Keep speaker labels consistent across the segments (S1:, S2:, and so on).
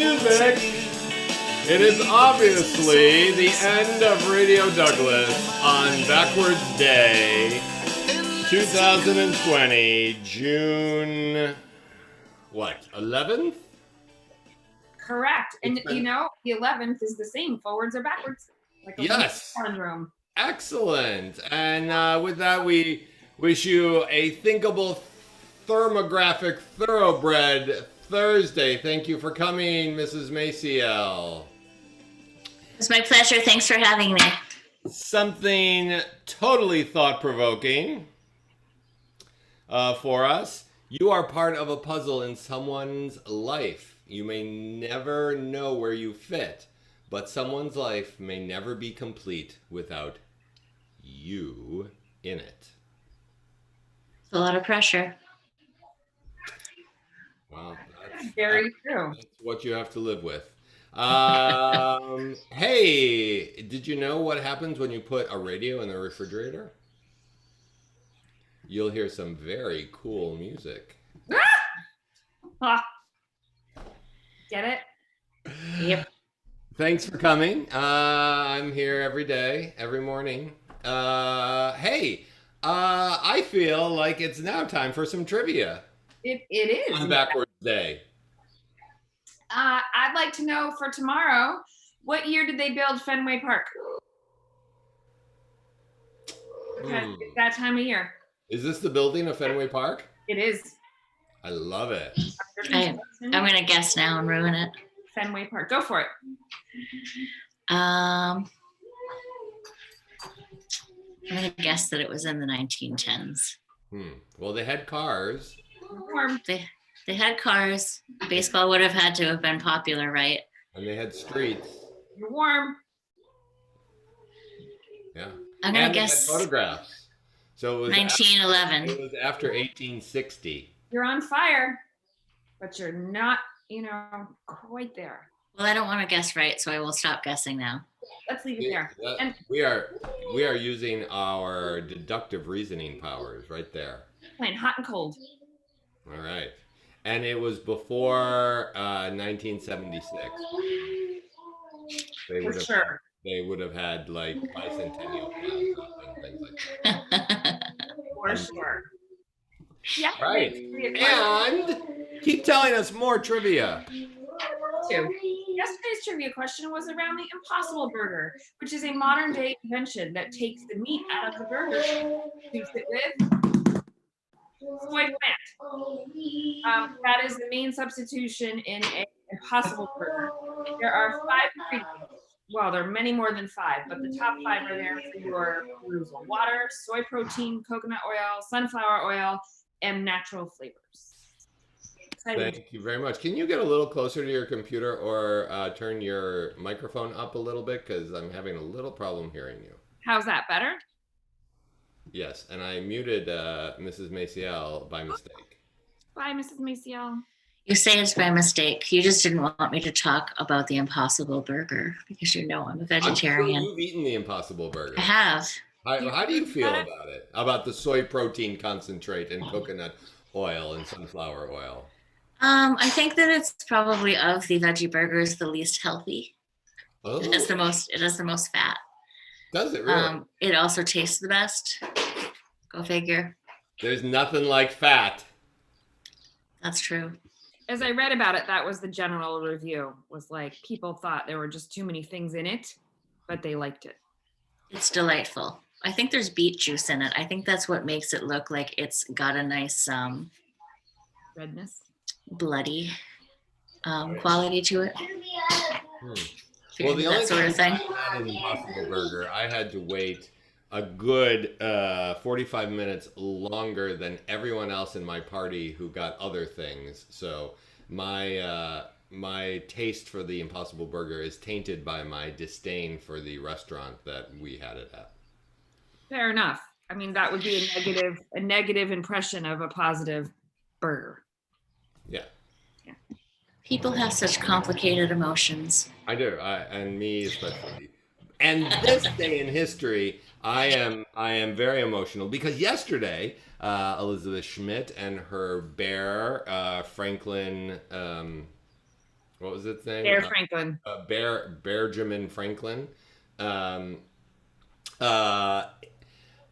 S1: music. It is obviously the end of Radio Douglas on Backwards Day, 2020, June, 11th?
S2: Correct. And you know, the 11th is the same. Forwards or backwards. Like a
S1: yes.
S2: palindrome.
S1: Excellent. And with that, we wish you a thinkable, thermographic, thoroughbred Thursday. Thank you for coming, Mrs. Maciel.
S3: It's my pleasure. Thanks for having me.
S1: Something totally thought-provoking for us. You are part of a puzzle in someone's life. You may never know where you fit, but someone's life may never be complete without you in it.
S3: It's a lot of pressure.
S1: Wow.
S2: That's very true.
S1: That's what you have to live with. Hey, did you know what happens when you put a radio in the refrigerator? You'll hear some very cool music.
S2: Get it?
S3: Yep.
S1: Thanks for coming. I'm here every day, every morning. Hey, I feel like it's now time for some trivia.
S2: It is.
S1: On Backwards Day.
S2: I'd like to know for tomorrow, what year did they build Fenway Park? Because it's that time of year.
S1: Is this the building of Fenway Park?
S2: It is.
S1: I love it.
S3: I'm going to guess now and ruin it.
S2: Fenway Park. Go for it.
S3: I'm going to guess that it was in the 1910s.
S1: Well, they had cars.
S2: Warm.
S3: They had cars. Baseball would have had to have been popular, right?
S1: And they had streets.
S2: You're warm.
S1: Yeah.
S3: I'm going to
S1: They
S3: guess
S1: had photographs. So it was
S3: 1911.
S1: It was after 1860.
S2: You're on fire, but you're not, quite there.
S3: Well, I don't want to guess right, so I will stop guessing now.
S2: Let's leave it there. And
S1: We are using our deductive reasoning powers right there.
S2: playing hot and cold.
S1: All right. And it was before 1976. They would have had like bicentennial plans and things like that.
S2: For sure. Yeah.
S1: Right. And keep telling us more trivia.
S2: Yesterday's trivia question was around the Impossible Burger, which is a modern day invention that takes the meat out of the burger, shoots it with soy plant. That is the main substitution in an Impossible Burger. There are 5 ingredients. Well, there are many more than 5, but the top 5 are there for your perusal: water, soy protein, coconut oil, sunflower oil, and natural flavors.
S1: Thank you very much. Can you get a little closer to your computer or turn your microphone up a little bit? Because I'm having a little problem hearing you.
S2: How's that, better?
S1: Yes, and I muted Mrs. Maciel by mistake.
S2: Bye, Mrs. Maciel.
S3: You say it's by mistake. You just didn't want me to talk about the Impossible Burger because you know I'm a vegetarian.
S1: I'm sure you've eaten the Impossible Burger.
S3: I have.
S1: How do you feel about it? About the soy protein concentrate and coconut oil and sunflower oil?
S3: I think that it's probably of the veggie burgers the least healthy.
S1: Oh.
S3: It has the most fat.
S1: Does it really?
S3: It also tastes the best. Go figure.
S1: There's nothing like fat.
S3: That's true.
S2: As I read about it, that was the general review. Was like people thought there were just too many things in it, but they liked it.
S3: It's delightful. I think there's beet juice in it. I think that's what makes it look like it's got a nice
S2: redness,
S3: bloody quality to it.
S1: Well, the only
S3: that sort of thing.
S1: I had an Impossible Burger, I had to wait a good 45 minutes longer than everyone else in my party who got other things. So my taste for the Impossible Burger is tainted by my disdain for the restaurant that we had it at.
S2: Fair enough. I mean, that would be a negative impression of a positive burger.
S1: Yeah.
S3: People have such complicated emotions.
S1: I do, and me especially. And this day in history, I am very emotional because yesterday, Elizabeth Schmidt and her bear, Franklin What was its name?
S2: Bear Franklin.
S1: Benjamin Franklin. Um, uh,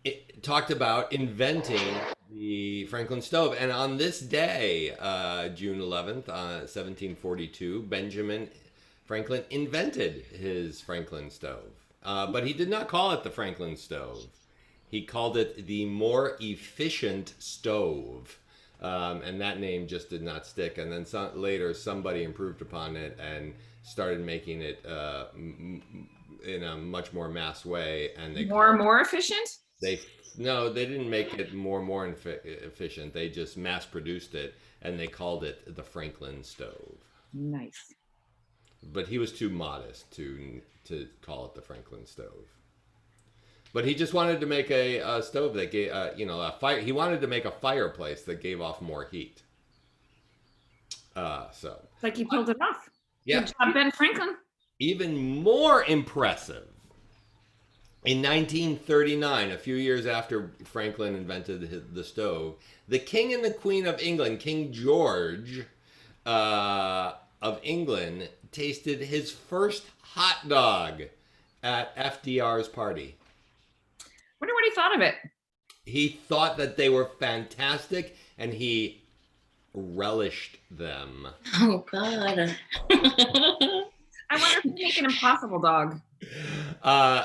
S1: it talked about inventing the Franklin stove. And on this day, June 11th, 1742, Benjamin Franklin invented his Franklin stove. But he did not call it the Franklin stove. He called it the more efficient stove. And that name just did not stick. And then later, somebody improved upon it and started making it in a much more mass way. And they
S2: more efficient?
S1: No, they didn't make it more efficient. They just mass produced it, and they called it the Franklin stove.
S2: Nice.
S1: But he was too modest to call it the Franklin stove. But he just wanted to make a stove that gave, a fire. He wanted to make a fireplace that gave off more heat. So.
S2: Like he pulled it off.
S1: Yeah.
S2: Good job, Ben Franklin.
S1: Even more impressive. In 1939, a few years after Franklin invented the stove, the King and the Queen of England, King George of England, tasted his first hot dog at FDR's party.
S2: Wonder what he thought of it.
S1: He thought that they were fantastic, and he relished them.
S3: Oh, God.
S2: I wonder if he make an impossible dog.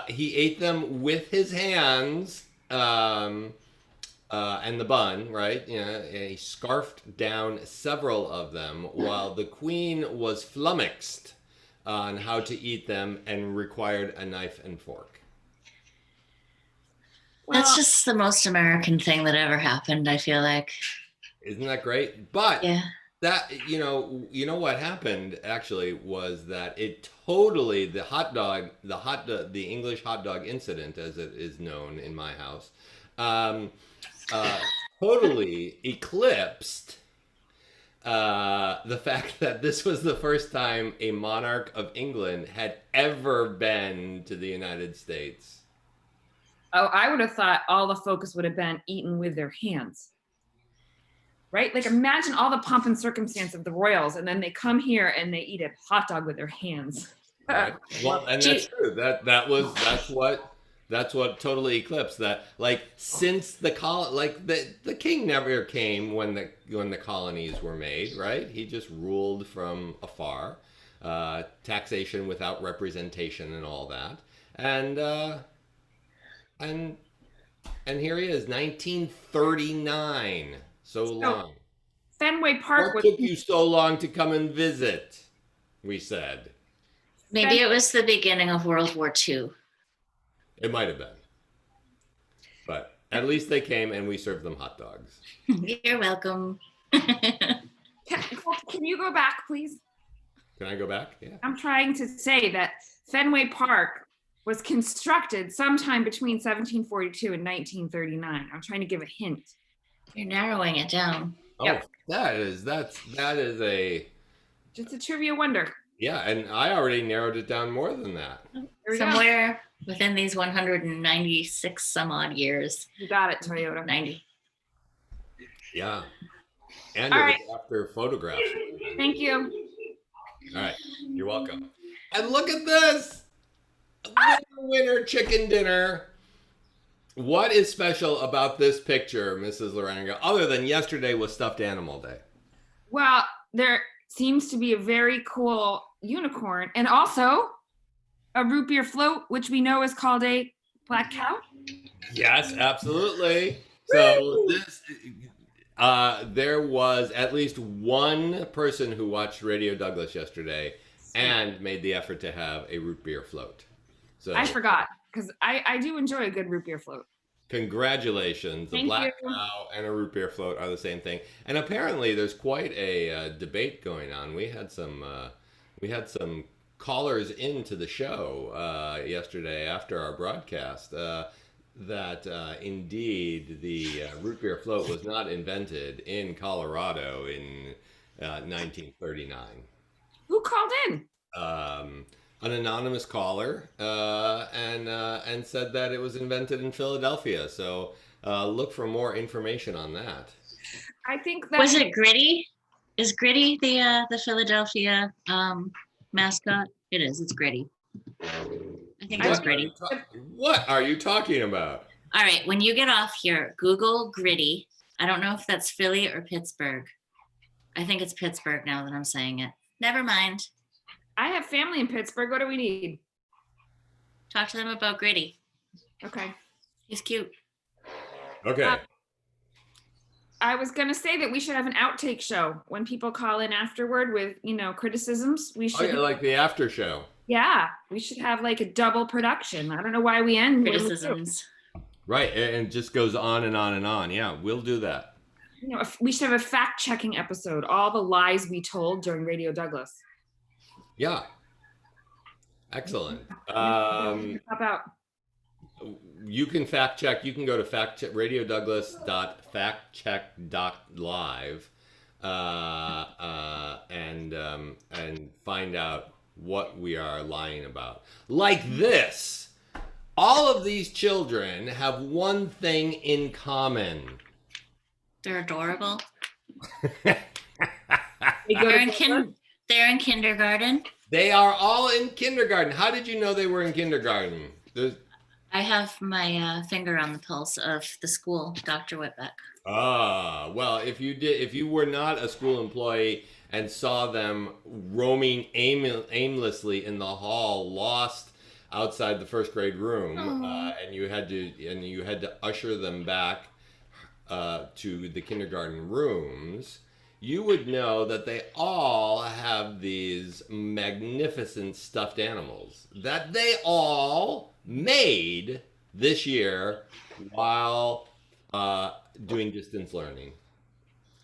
S1: He ate them with his hands and the bun, right? And he scarfed down several of them while the Queen was flummoxed on how to eat them and required a knife and fork.
S3: That's just the most American thing that ever happened, I feel like.
S1: Isn't that great? But
S3: yeah.
S1: That what happened actually was that it totally the English hot dog incident, as it is known in my house, totally eclipsed the fact that this was the first time a monarch of England had ever been to the United States.
S2: Oh, I would have thought all the focus would have been eaten with their hands. Right? Like imagine all the pomp and circumstance of the royals, and then they come here and they eat a hot dog with their hands.
S1: Right. Well, and that's true. That's what totally eclipsed that. Like since the king never came when the colonies were made, right? He just ruled from afar, taxation without representation and all that, and here he is, 1939. So long.
S2: Fenway Park.
S1: What took you so long to come and visit? We said.
S3: Maybe it was the beginning of World War II.
S1: It might have been. But at least they came and we served them hot dogs.
S3: You're welcome.
S2: Can you go back, please?
S1: Can I go back? Yeah.
S2: I'm trying to say that Fenway Park was constructed sometime between 1742 and 1939. I'm trying to give a hint.
S3: You're narrowing it down.
S1: Oh,
S2: yep.
S1: that is
S2: just a trivia wonder.
S1: Yeah, and I already narrowed it down more than that.
S3: Somewhere within these 196 some odd years.
S2: You got it, Toyota.
S3: 90.
S1: Yeah. And it was after photographs.
S2: Thank you.
S1: All right. You're welcome. And look at this. Winner chicken dinner. What is special about this picture, Mrs. Laranga, other than yesterday was Stuffed Animal Day?
S2: Well, there seems to be a very cool unicorn and also a root beer float, which we know is called a black cow.
S1: Yes, absolutely. So there was at least one person who watched Radio Douglas yesterday and made the effort to have a root beer float. So
S2: I forgot. Because I do enjoy a good root beer float.
S1: Congratulations. A black cow and a root beer float are the same thing. And apparently there's quite a debate going on. We had some callers into the show yesterday after our broadcast that indeed the root beer float was not invented in Colorado in 1939.
S2: Who called in?
S1: An anonymous caller and said that it was invented in Philadelphia. So look for more information on that.
S2: I think that
S3: was it Gritty? Is Gritty the Philadelphia mascot? It is. It's Gritty. I think it's Gritty.
S1: What are you talking about?
S3: All right. When you get off here, Google Gritty. I don't know if that's Philly or Pittsburgh. I think it's Pittsburgh now that I'm saying it. Never mind.
S2: I have family in Pittsburgh. What do we need?
S3: Talk to them about Gritty.
S2: Okay.
S3: He's cute.
S1: Okay.
S2: I was going to say that we should have an outtake show when people call in afterward with, criticisms. We
S1: Oh,
S2: should,
S1: yeah, like the after show.
S2: yeah, we should have like a double production. I don't know why we end when we do.
S3: Criticisms.
S1: Right, and it just goes on and on and on. Yeah, we'll do that.
S2: We should have a fact-checking episode, all the lies we told during Radio Douglas.
S1: Yeah. Excellent.
S2: How about?
S1: You can fact check. You can go to radiodouglas.factcheck.live and find out what we are lying about. Like this, all of these children have one thing in common.
S3: They're adorable.
S2: They go
S3: They're
S2: to
S3: they're in kindergarten.
S1: They are all in kindergarten. How did you know they were in kindergarten?
S3: I have my finger on the pulse of the school, Dr. Whitbeck.
S1: Well, if you were not a school employee and saw them roaming aimlessly in the hall, lost outside the first grade room, and you had to usher them back to the kindergarten rooms, you would know that they all have these magnificent stuffed animals that they all made this year while doing distance learning.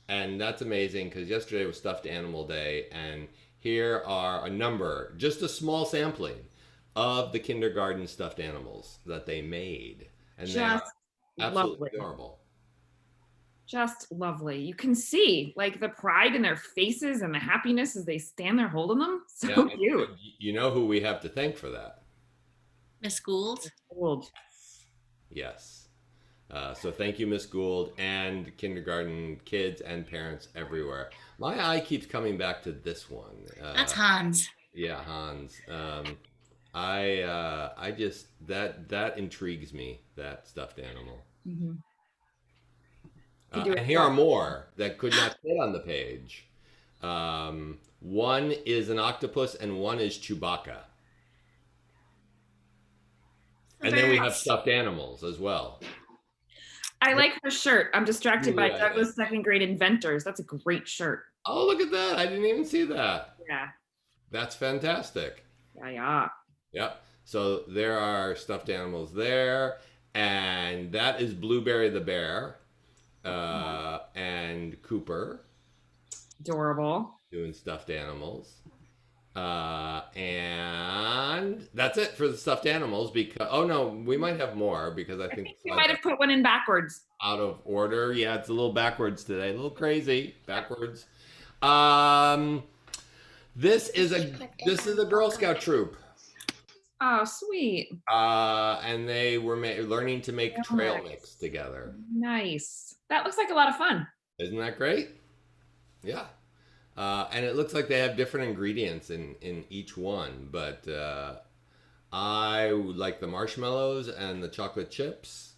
S1: And that's amazing because yesterday was Stuffed Animal Day, and here are just a small sampling of the kindergarten stuffed animals that they made. And they're absolutely adorable.
S2: Just lovely. You can see like the pride in their faces and the happiness as they stand there holding them. So cute.
S1: You know who we have to thank for that?
S3: Miss Gould.
S1: Yes. So thank you, Miss Gould, and kindergarten kids and parents everywhere. My eye keeps coming back to this one.
S3: That's Hans.
S1: Yeah, Hans. I just that intrigues me, that stuffed animal.
S2: Mm-hmm.
S1: And here are more that could not fit on the page. One is an octopus and one is Chewbacca. And then we have stuffed animals as well.
S2: I like her shirt. I'm distracted by Douglas second grade inventors. That's a great shirt.
S1: Oh, look at that. I didn't even see that.
S2: Yeah.
S1: That's fantastic.
S2: Yeah.
S1: Yep. So there are stuffed animals there. And that is Blueberry the bear and Cooper.
S2: Adorable.
S1: Doing stuffed animals. And that's it for the stuffed animals because we might have more because I think
S2: you might have put one in backwards.
S1: Out of order. Yeah, it's a little backwards today. A little crazy. Backwards. This is a Girl Scout troop.
S2: Oh, sweet.
S1: And they were learning to make trail mix together.
S2: Nice. That looks like a lot of fun.
S1: Isn't that great? Yeah. And it looks like they have different ingredients in each one, but I like the marshmallows and the chocolate chips.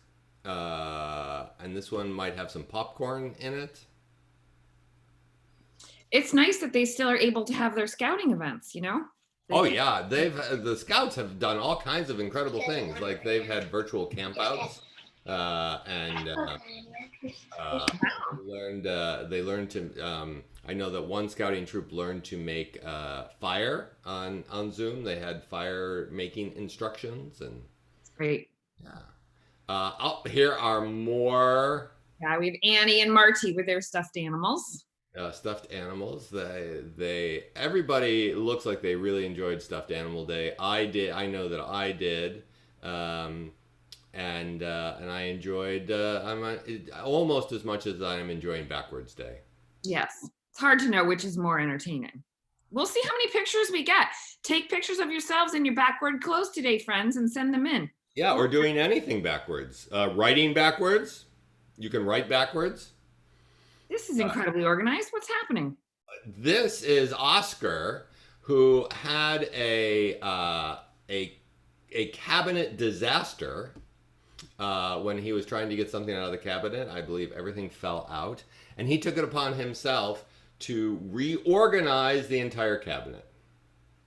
S1: And this one might have some popcorn in it.
S2: It's nice that they still are able to have their scouting events,
S1: The Scouts have done all kinds of incredible things. Like they've had virtual campouts, and they learned to. I know that one scouting troop learned to make fire on Zoom. They had fire making instructions and.
S2: Great.
S1: Yeah. Here are more.
S2: Yeah, we have Annie and Marty with their stuffed animals.
S1: Stuffed animals. Everybody looks like they really enjoyed Stuffed Animal Day. I did. I know that I did, and I enjoyed almost as much as I am enjoying Backwards Day.
S2: Yes, it's hard to know which is more entertaining. We'll see how many pictures we get. Take pictures of yourselves in your backward clothes today, friends, and send them in.
S1: Yeah, or doing anything backwards. Writing backwards. You can write backwards.
S2: This is incredibly organized. What's happening?
S1: this is Oscar, who had a cabinet disaster when he was trying to get something out of the cabinet. I believe everything fell out, and he took it upon himself to reorganize the entire cabinet.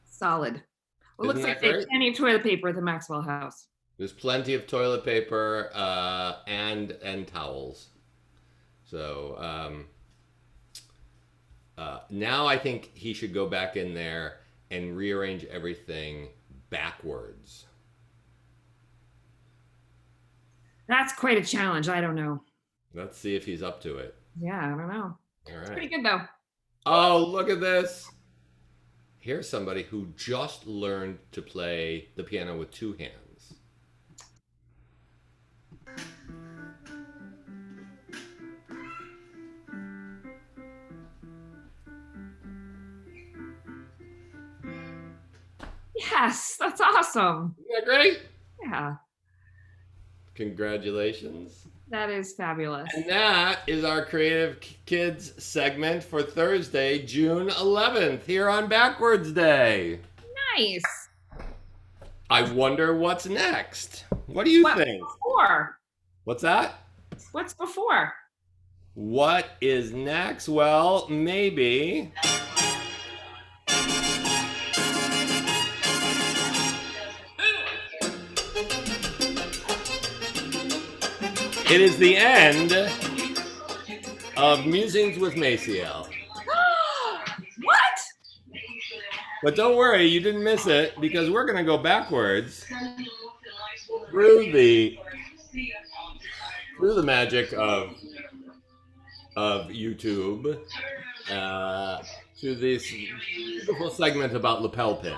S2: Solid. Well,
S1: Isn't
S2: looks like
S1: that
S2: they
S1: great?
S2: have plenty of toilet paper at the Maxwell house.
S1: There's plenty of toilet paper and towels. So now I think he should go back in there and rearrange everything backwards.
S2: That's quite a challenge. I don't know.
S1: Let's see if he's up to it.
S2: Yeah, I don't know.
S1: All
S2: Pretty
S1: right.
S2: good though.
S1: Oh, look at this. Here's somebody who just learned to play the piano with two hands.
S2: Yes, that's awesome.
S1: Isn't that great?
S2: Yeah,
S1: Congratulations.
S2: that is fabulous.
S1: And that is our Creative Kids segment for Thursday, June 11th, here on Backwards Day.
S2: Nice.
S1: I wonder what's next. What do you
S2: What
S1: think?
S2: before?
S1: What's that?
S2: What's before?
S1: What is next? Well, maybe. It is the end of Musings with Maciel.
S2: What?
S1: But don't worry, you didn't miss it, because we're going to go backwards through the magic of YouTube to this beautiful segment about lapel pins.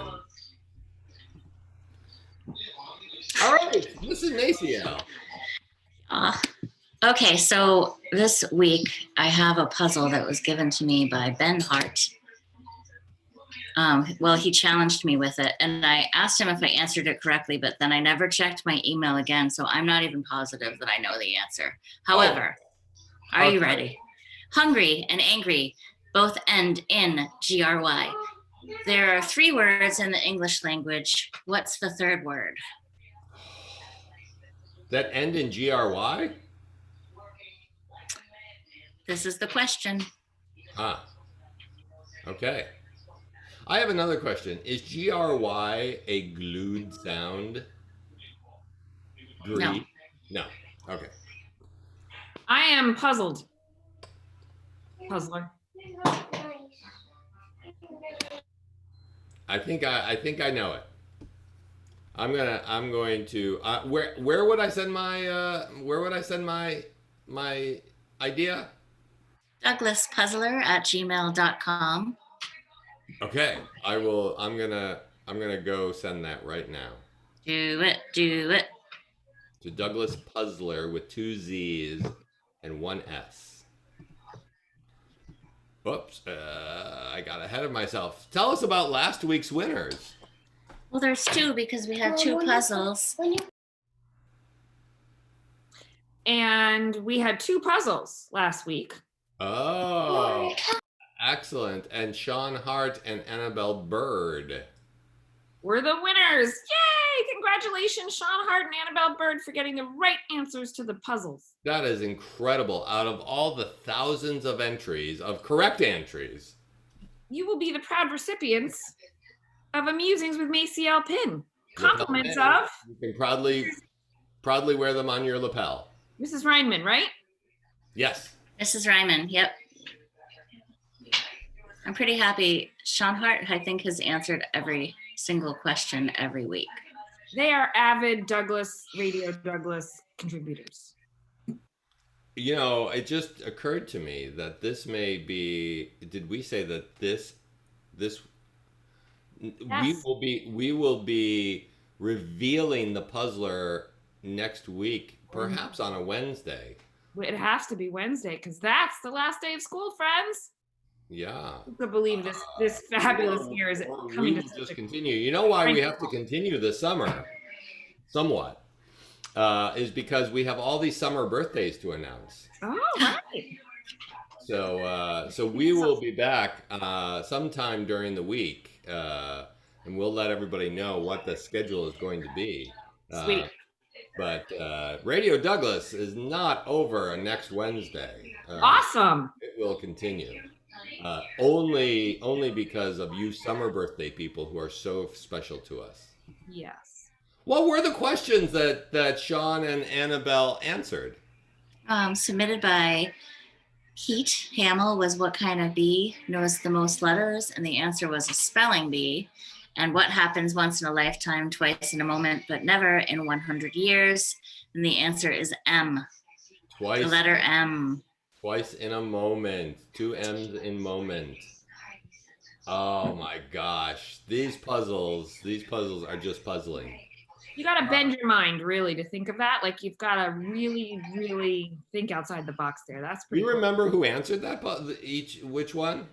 S1: All right, this is Maciel.
S3: Okay, so this week I have a puzzle that was given to me by Ben Hart. Well, he challenged me with it, and I asked him if I answered it correctly, but then I never checked my email again, so I'm not even positive that I know the answer. However, are you ready? Hungry and angry both end in GRY. There are 3 words in the English language. What's the third word?
S1: That end in GRY?
S3: This is the question.
S1: Ah, okay. I have another question. Is GRY a glued sound?
S3: No.
S1: No. Okay.
S2: I am puzzled. Puzzler.
S1: I think I know it. I'm going to where would I send my idea?
S3: DouglasPuzzler@gmail.com.
S1: Okay. I'm gonna go send that right now
S3: Do it.
S1: to Douglas Puzzler with 2 Z's and 1 S. Oops, I got ahead of myself. Tell us about last week's winners.
S3: Well, there's 2 because we had 2 puzzles.
S2: And we had 2 puzzles last week.
S1: Oh, excellent. And Sean Hart and Annabelle Bird.
S2: We're the winners. Yay! Congratulations, Sean Hart and Annabelle Bird, for getting the right answers to the puzzles.
S1: That is incredible. Out of all the thousands of correct entries.
S2: You will be the proud recipients of a Musings with Maciel pin. Compliments of
S1: You can proudly wear them on your lapel.
S2: Mrs. Reinman, right?
S1: Yes.
S3: Mrs. Ryman, yep. I'm pretty happy. Sean Hart, I think, has answered every single question every week.
S2: They are avid Radio Douglas contributors.
S1: You know, it just occurred to me that this may be. Did we say that this?
S2: Yes.
S1: We will be revealing the puzzler next week, perhaps on a Wednesday.
S2: It has to be Wednesday because that's the last day of school, friends.
S1: Yeah.
S2: Who could believe this fabulous year is coming
S1: We
S2: to
S1: will
S2: such
S1: just
S2: a
S1: continue. You know why we have to continue this summer, somewhat, is because we have all these summer birthdays to announce.
S2: Oh, right.
S1: So we will be back sometime during the week, and we'll let everybody know what the schedule is going to be.
S2: Sweet.
S1: But Radio Douglas is not over next Wednesday.
S2: Awesome.
S1: It will continue. Only because of you summer birthday people who are so special to us.
S2: Yes.
S1: What were the questions that Sean and Annabelle answered?
S3: Submitted by Heat. Hamill was what kind of bee knows the most letters? And the answer was a spelling bee. And what happens once in a lifetime, twice in a moment, but never in 100 years? And the answer is M.
S1: Twice.
S3: The letter M.
S1: Twice in a moment. 2 M's in moment. Oh my gosh. These puzzles are just puzzling.
S2: You got to bend your mind really to think of that. Like you've got to really, really think outside the box there. That's
S1: Do
S2: pretty
S1: you
S2: cool.
S1: remember who answered that? Which one?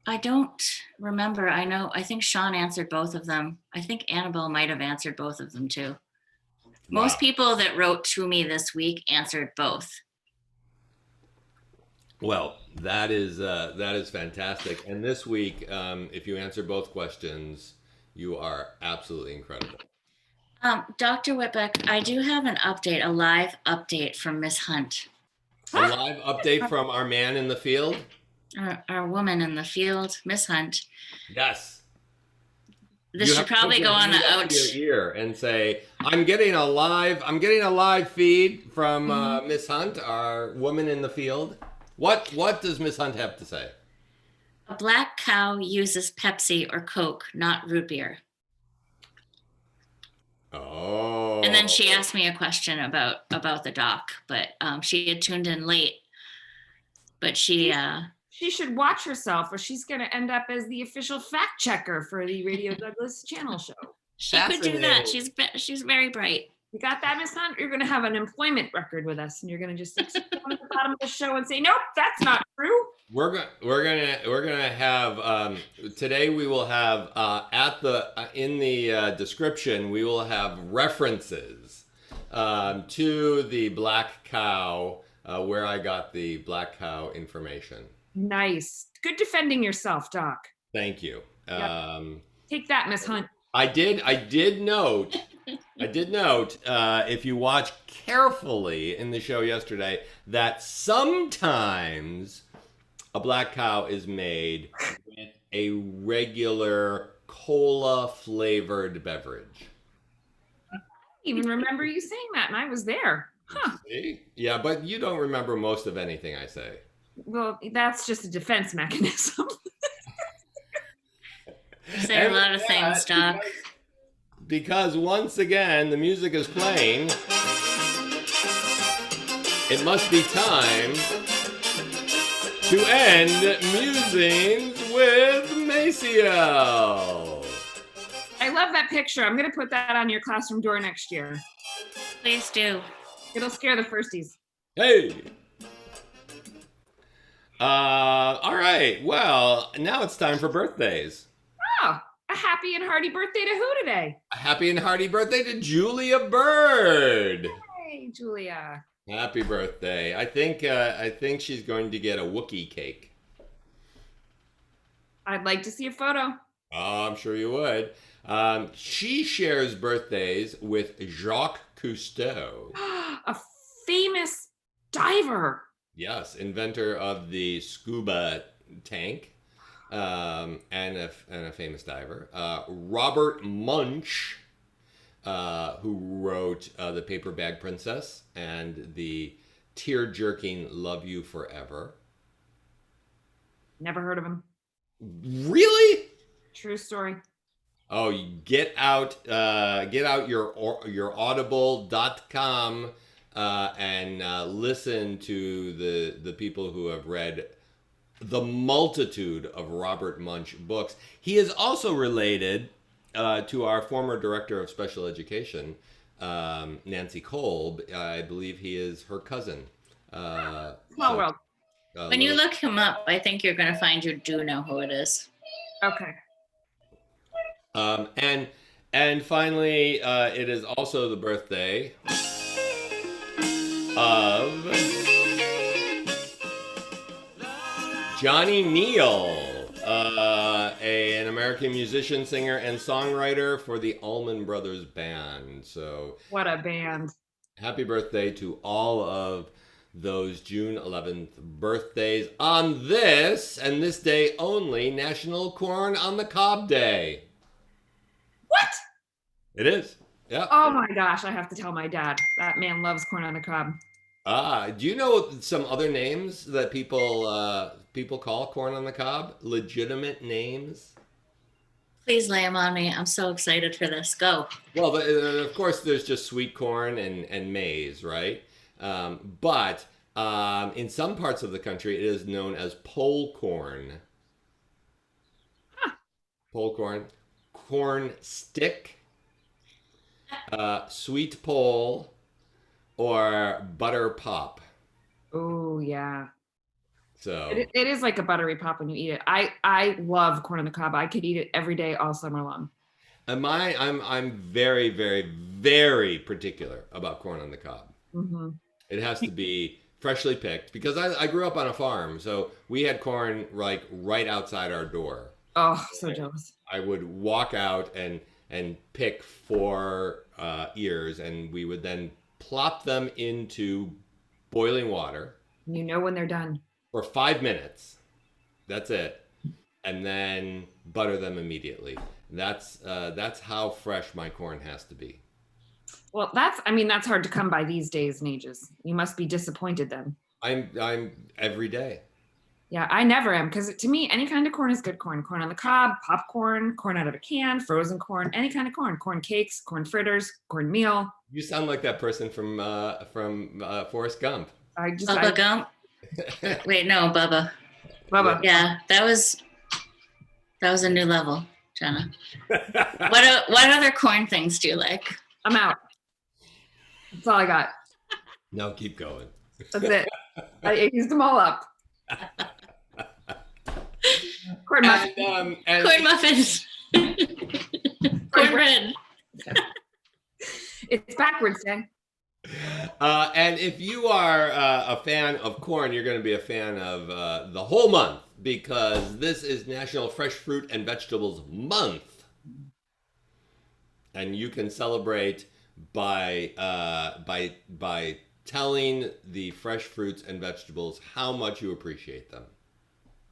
S3: I don't remember. I think Sean answered both of them. I think Annabelle might have answered both of them too. Most
S1: Wow.
S3: people that wrote to me this week answered both.
S1: Well, that is fantastic. And this week, if you answer both questions, you are absolutely incredible.
S3: Dr. Whitbeck, I do have an update, a live update from Miss Hunt.
S1: A live update from our man in the field.
S3: Our woman in the field, Miss Hunt.
S1: Yes.
S3: This
S1: You
S3: should
S1: have to
S3: probably
S1: put
S3: go
S1: your
S3: on the
S1: hand up
S3: out.
S1: to your ear and say, I'm getting a live feed from Miss Hunt, our woman in the field. What does Miss Hunt have to say?
S3: A black cow uses Pepsi or Coke, not root beer.
S1: Oh.
S3: And then she asked me a question about the doc, but she had tuned in late. But she
S2: should watch herself, or she's going to end up as the official fact checker for the Radio Douglas channel show.
S3: She could do that. She's very bright.
S2: You got that, Miss Hunt? You're going to have an employment record with us, and you're going to just sit down at the bottom of the show and say, "Nope, that's not true."
S1: We're gonna have today. We will have in the description we will have references to the black cow, where I got the black cow information.
S2: Nice, good defending yourself, Doc.
S1: Thank you.
S2: Yep. Take that, Miss Hunt.
S1: I did note. If you watch carefully in the show yesterday, that sometimes a black cow is made with a regular cola flavored beverage.
S2: I don't even remember you saying that, and I was there. Huh.
S1: See? Yeah, but you don't remember most of anything I say.
S2: Well, that's just a defense mechanism.
S3: You say a lot of things, Doc.
S1: Because once again, the music is playing. It must be time to end Musings with Maciel.
S2: I love that picture. I'm going to put that on your classroom door next year.
S3: Please do.
S2: It'll scare the firsties.
S1: Hey! All right. Well, now it's time for birthdays.
S2: Oh, a happy and hearty birthday to who today?
S1: A happy and hearty birthday to Julia Bird.
S2: Hey, Julia.
S1: Happy birthday. I think she's going to get a Wookiee cake.
S2: I'd like to see a photo.
S1: Oh, I'm sure you would. She shares birthdays with Jacques Cousteau.
S2: A famous diver.
S1: Yes, inventor of the scuba tank, and a famous diver. Robert Munsch, who wrote The Paper Bag Princess and the tear-jerking Love You Forever.
S2: Never heard of him.
S1: Really?
S2: True story.
S1: Oh, get out your audible.com and listen to the people who have read the multitude of Robert Munsch books. He is also related to our former director of special education, Nancy Kolb. I believe he is her cousin.
S2: Small world.
S3: When you look him up, I think you're going to find you do know who it is.
S2: Okay.
S1: And finally, it is also the birthday of Johnny Neal, an American musician, singer, and songwriter for the Allman Brothers Band. So,
S2: What a band.
S1: happy birthday to all of those June 11th birthdays on this, and this day only, National Corn on the Cob Day.
S2: What?
S1: It is. Yeah.
S2: Oh my gosh, I have to tell my dad. That man loves corn on the cob.
S1: Do you know some other names that people call corn on the cob? Legitimate names?
S3: Please lay them on me. I'm so excited for this. Go.
S1: Well, of course, there's just sweet corn and maize, right? But in some parts of the country, it is known as pole corn.
S2: Huh.
S1: Pole corn, corn stick, sweet pole, or butter pop.
S2: Oh yeah.
S1: So
S2: It is like a buttery pop when you eat it. I love corn on the cob. I could eat it every day all summer long.
S1: I'm very, very, very particular about corn on the cob.
S2: Mm-hmm.
S1: It has to be freshly picked because I grew up on a farm, so we had corn like right outside our door.
S2: Oh, so jealous.
S1: I would walk out and pick 4 ears, and we would then plop them into boiling water
S2: You know when they're done.
S1: for 5 minutes. That's it, and then butter them immediately. That's how fresh my corn has to be.
S2: Well, that's hard to come by these days and ages. You must be disappointed then.
S1: I'm every day.
S2: Yeah, I never am, because to me, any kind of corn is good corn. Corn on the cob, popcorn, corn out of a can, frozen corn, any kind of corn. Corn cakes, corn fritters, cornmeal.
S1: You sound like that person from Forrest Gump.
S3: Bubba Gump. Wait, no, Bubba.
S2: Bubba.
S3: Yeah, that was a new level, Jenna. What other corn things do you like?
S2: I'm out. That's all I got.
S1: No, keep going.
S2: That's it. I used them all up. Corn muffins.
S3: Corn muffins. Cornbread.
S2: It's backwards, Dan.
S1: And if you are a fan of corn, you're going to be a fan of the whole month because this is National Fresh Fruit and Vegetables Month, and you can celebrate by telling the fresh fruits and vegetables how much you appreciate them,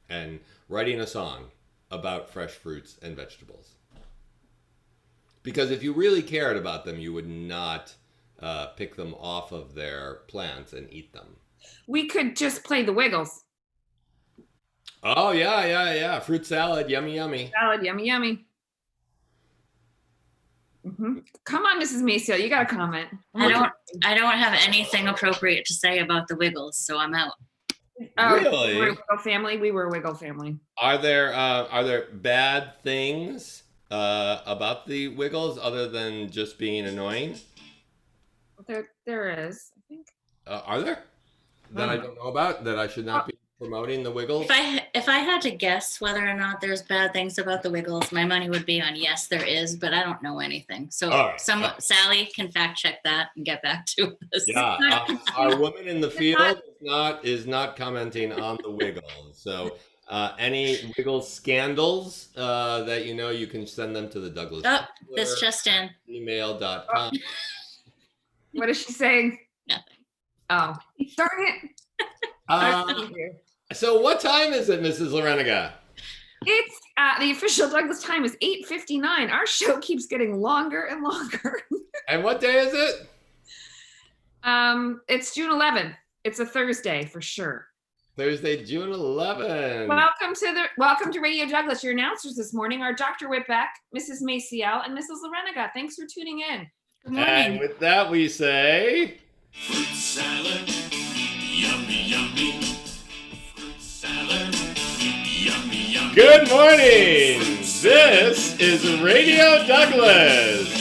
S1: and writing a song about fresh fruits and vegetables. Because if you really cared about them, you would not pick them off of their plants and eat them.
S2: We could just play the Wiggles.
S1: Oh, yeah. Fruit salad, yummy, yummy.
S2: Salad, yummy, yummy. Mm-hmm. Come on, Mrs. Maciel, you got a comment.
S3: I don't have anything appropriate to say about the Wiggles, so I'm out.
S2: Oh,
S1: Really?
S2: we're a Wiggle family. We were a Wiggle family.
S1: Are there bad things about the Wiggles other than just being annoying?
S2: There is, I think.
S1: Are there? That I don't know about, that I should not be promoting the Wiggles?
S3: If I had to guess whether or not there's bad things about the Wiggles, my money would be on yes, there is, but I don't know anything. So
S1: All right.
S3: Sally can fact check that and get back to us.
S1: Yeah, our woman in the field is not commenting on the Wiggles. So any Wiggles scandals that you can send them to the Douglas.
S3: Oh, this just in.
S1: Email.com.
S2: What is she saying?
S3: Nothing.
S2: Oh, darn it.
S1: So what time is it, Mrs. Lareniga?
S2: It's the official Douglas time is 8:59. Our show keeps getting longer and longer.
S1: And what day is it?
S2: It's June 11th. It's a Thursday for sure.
S1: Thursday, June 11th.
S2: Welcome to Radio Douglas. Your announcers this morning are Dr. Whitbeck, Mrs. Maciel, and Mrs. Lareniga. Thanks for tuning in.
S3: Good morning.
S1: And with that, we say...
S4: Fruit salad, yummy, yummy. Fruit salad, yummy, yummy.
S1: Good morning! This is Radio Douglas.